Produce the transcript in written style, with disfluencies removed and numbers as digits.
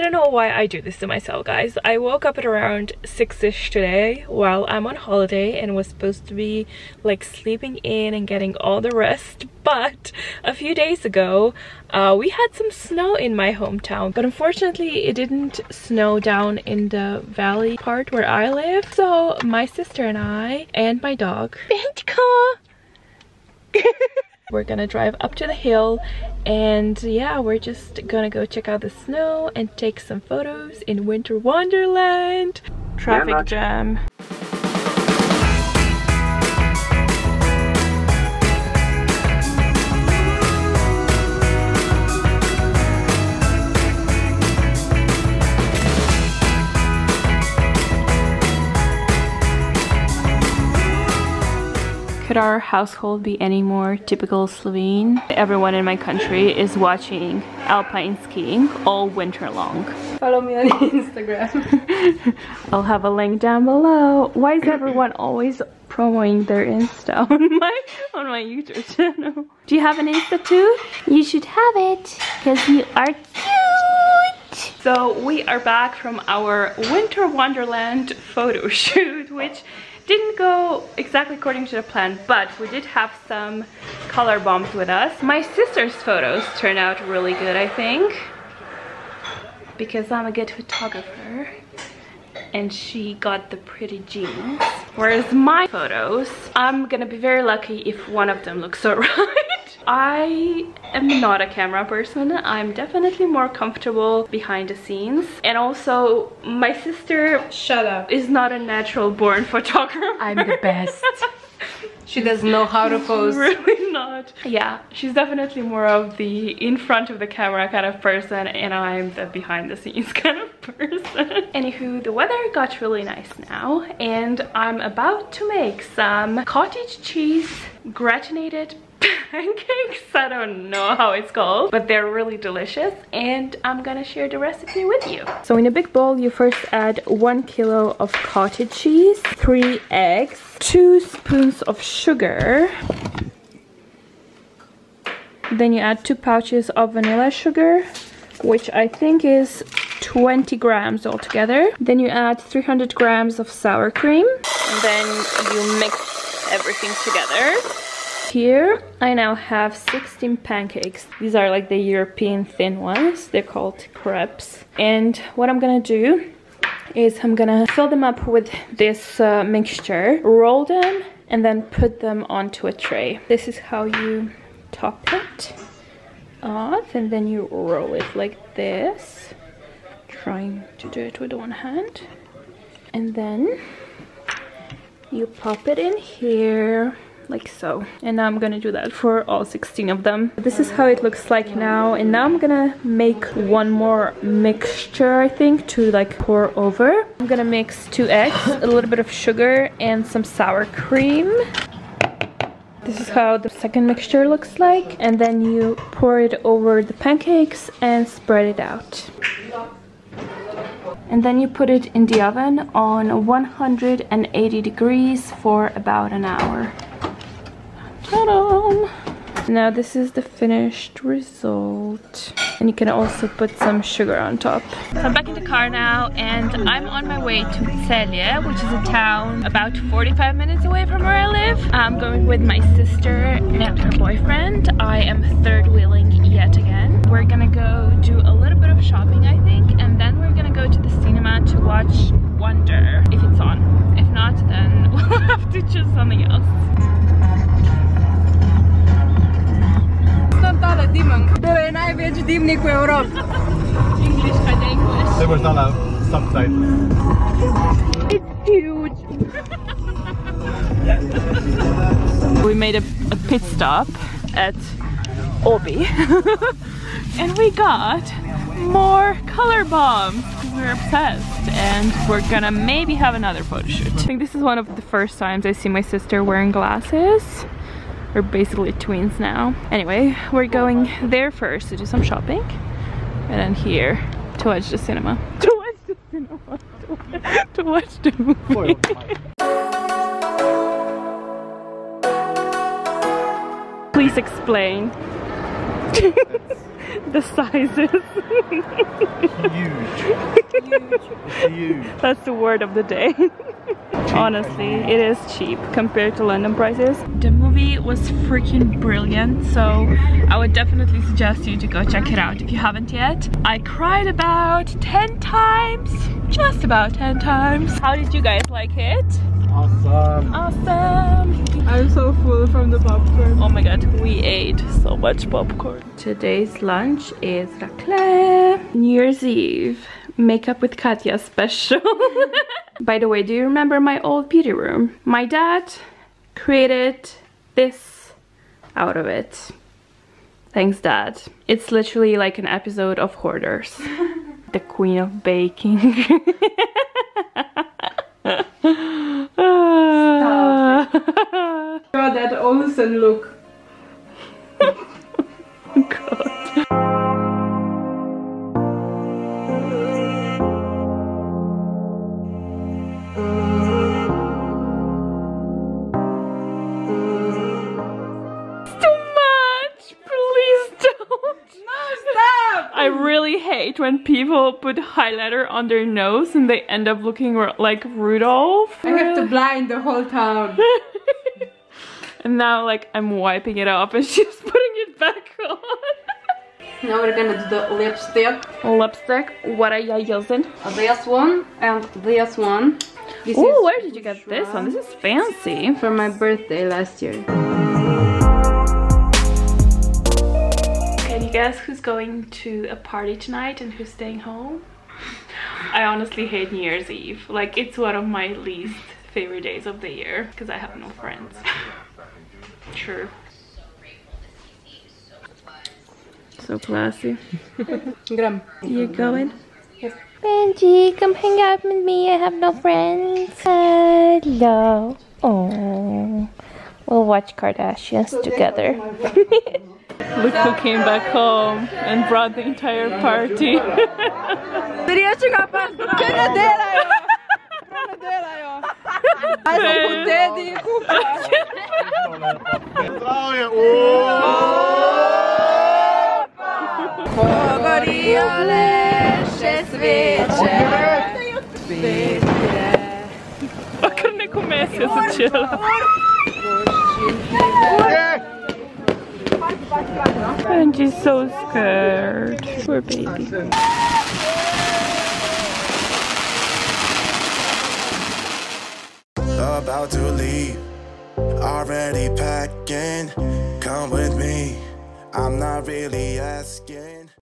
don't know why I do this to myself, guys. I woke up at around 6ish today while I'm on holiday and was supposed to be like sleeping in and getting all the rest, but a few days ago we had some snow in my hometown, but unfortunately it didn't snow down in the valley part where I live. So my sister and I and my dog we're gonna drive up to the hill, and yeah, we're just gonna go check out the snow and take some photos in Winter Wonderland. Traffic jam. Could our household be any more typical Slovene? Everyone in my country is watching alpine skiing all winter long. Follow me on Instagram. I'll have a link down below. Why is everyone always promoting their Insta on my YouTube channel? Do you have an Insta too? You should have it, because you are cute. So we are back from our Winter Wonderland photo shoot, which didn't go exactly according to the plan, but we did have some color bombs with us. My sister's photos turned out really good, I think, because I'm a good photographer and she got the pretty jeans. Whereas my photos, I'm gonna be very lucky if one of them looks alright. I am not a camera person. I'm definitely more comfortable behind the scenes. And also, my sister, shut up, is not a natural born photographer. I'm the best. She doesn't know how to pose. Really not. Yeah, she's definitely more of the in front of the camera kind of person, and I'm the behind the scenes kind of person. Anywho, the weather got really nice now, and I'm about to make some cottage cheese gratinated pancakes. I don't know how it's called, but they're really delicious, and I'm gonna share the recipe with you. So in a big bowl, you first add 1 kilo of cottage cheese, 3 eggs, 2 spoons of sugar. Then you add 2 pouches of vanilla sugar, which I think is 20 grams altogether. Then you add 300 grams of sour cream, and then you mix everything together. Here I now have 16 pancakes. These are like the European thin ones. They're called crepes. And what I'm gonna do is I'm gonna fill them up with this mixture, roll them, and then put them onto a tray. This is how you top it off, and then you roll it like this. Trying to do it with one hand. And then you pop it in here, like so. And now I'm gonna do that for all 16 of them. This is how it looks like now, and now I'm gonna make one more mixture, I think, to like pour over. I'm gonna mix 2 eggs, a little bit of sugar, and some sour cream. This is how the second mixture looks like, and then you pour it over the pancakes and spread it out. And then you put it in the oven on 180 degrees for about an hour. Ta-da! Now this is the finished result, and you can also put some sugar on top. So I'm back in the car now, and I'm on my way to Celje, which is a town about 45 minutes away from where I live. I'm going with my sister and her boyfriend. I am third wheeling yet again. We're gonna go do a little bit of shopping, I think, and then we're gonna go to the cinema to watch Wonder, if it's on. If not, then we'll have to choose something else. To je največ dimnik v Evropi. English, kind of English. There was not a stop sign. It's huge. We made a pit stop at Obi and we got more color bombs because we're obsessed, and we're gonna maybe have another photo shoot. I think this is one of the first times I see my sister wearing glasses. We're basically twins now. Anyway, we're going there first to do some shopping, and then here to watch the cinema. To watch the cinema. To watch the movie. Please explain. The sizes. Huge. Huge. That's the word of the day. Honestly, it is cheap compared to London prices. The movie was freaking brilliant, so I would definitely suggest you to go check it out if you haven't yet. I cried about 10 times, just about 10 times. How did you guys like it? Awesome. Awesome. I'm so full from the popcorn. Oh my god, we ate so much popcorn. Today's lunch is raclette. New Year's Eve, makeup with Katya special. By the way, do you remember my old beauty room? My dad created this out of it. Thanks, Dad. It's literally like an episode of Hoarders. The queen of baking. Draw that Olsen look. God. I really hate when people put highlighter on their nose and they end up looking like Rudolph. I have to blind the whole town. And now like I'm wiping it off and she's putting it back on. Now we're gonna do the lipstick. Lipstick, what are you using? This one and this one. This Oh, is where did you get this one? This is fancy. for my birthday last year. Can you guess who's going to a party tonight and who's staying home? I honestly hate New Year's Eve. Like, it's one of my least favorite days of the year because I have no friends. Sure. So classy. Gram. You going? Yes. Benji, come hang out with me. I have no friends. Hello. Oh. We'll watch Kardashians together. Look who came back home and brought the entire party. Okrne komesija začela. And she's so scared. Poor baby. About to leave, already packing. Come with me, I'm not really asking.